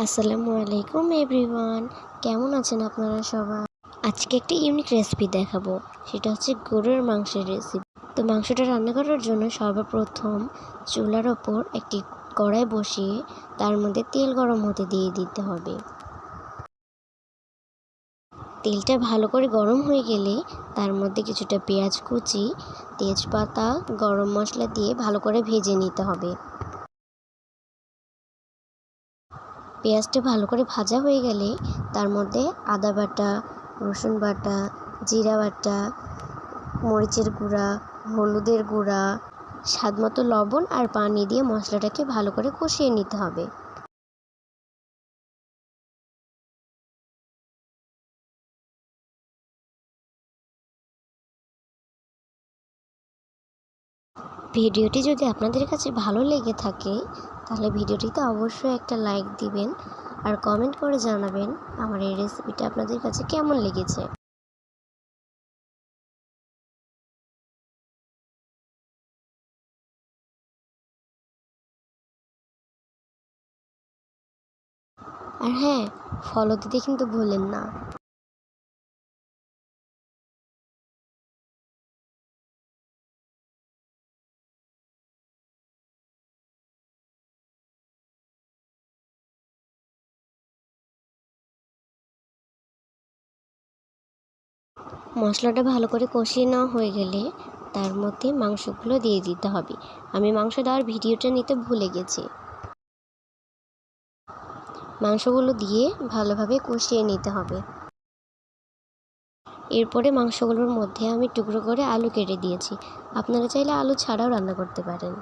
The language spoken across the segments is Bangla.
আসসালামু আলাইকুম এভরিওয়ান, কেমন আছেন আপনারা সবাই? আজকে একটা ইউনিক রেসিপি দেখাবো, সেটা হচ্ছে গরুর মাংসের রেসিপি। তো মাংসটা রান্না করার জন্য সর্বপ্রথম চুলার ওপর একটি কড়াই বসিয়ে তার মধ্যে তেল গরম হতে দিয়ে দিতে হবে। তেলটা ভালো করে গরম হয়ে গেলে তার মধ্যে কিছুটা পেঁয়াজ কুচি, তেজপাতা, গরম মশলা দিয়ে ভালো করে ভেজে নিতে হবে। পেঁয়াজটা ভালো করে ভাজা হয়ে গেলে তার মধ্যে আদা বাটা, রসুন বাটা, জিরা বাটা, মরিচের গুঁড়া, হলুদের গুঁড়া, স্বাদমতো লবণ আর পানি দিয়ে মশলাটাকে ভালো করে কষিয়ে নিতে হবে। ভিডিওটি যদি আপনাদের কাছে ভালো লেগে থাকে তাহলে ভিডিওটিতে অবশ্যই একটা লাইক দিবেন আর কমেন্ট করে জানাবেন আমার এই রেসিপিটা আপনাদের কাছে কেমন লেগেছে। আর হ্যাঁ, ফলো দিতে কিন্তু ভুলেন না। মশলাটা ভালো করে কষিয়ে নেওয়া হয়ে গেলে তার মধ্যে মাংসগুলো দিয়ে দিতে হবে। আমি মাংস দেওয়ার ভিডিওটা নিতে ভুলে গেছি। মাংসগুলো দিয়ে ভালোভাবে কষিয়ে নিতে হবে। এরপরে মাংসগুলোর মধ্যে আমি টুকরো করে আলু কেটে দিয়েছি। আপনারা চাইলে আলু ছাড়াও রান্না করতে পারেন।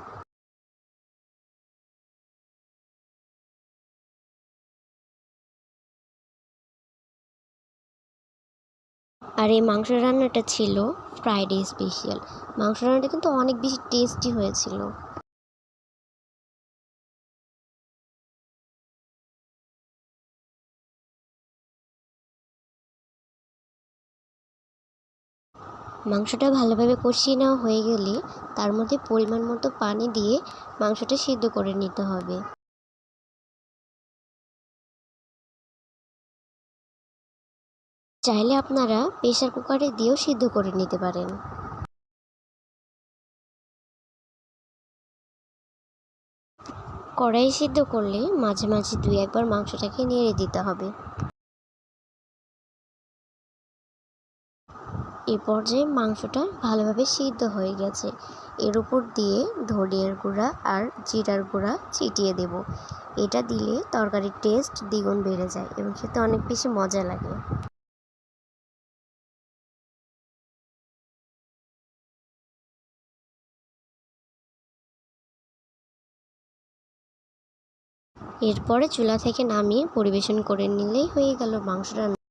আর এই মাংস রান্নাটা ছিল ফ্রাইডে স্পেশাল। মাংস রান্নাটা কিন্তু অনেক বেশি টেস্টি হয়েছিল। মাংসটা ভালোভাবে কষিয়ে নেওয়া হয়ে গেলে তার মধ্যে পরিমাণ মতো পানি দিয়ে মাংসটা সিদ্ধ করে নিতে হবে। চাইলে আপনারা প্রেসার কুকারে দিয়েও সিদ্ধ করে নিতে পারেন। কড়াই সিদ্ধ করলে মাঝে মাঝে দুই একবার মাংসটাকে নেড়ে দিতে হবে। এই পর্যায়ে মাংসটা ভালোভাবে সিদ্ধ হয়ে গেছে। এর উপর দিয়ে ধনিয়ার গুঁড়া আর জিরার গুঁড়া ছিটিয়ে দেব। এটা দিলে তরকারির টেস্ট দ্বিগুণ বেড়ে যায় এবং খেতে অনেক বেশি মজা লাগে। এরপরে চুলা থেকে নামিয়ে পরিবেশন করে নিলেই হয়ে গেল মাংস রান্না।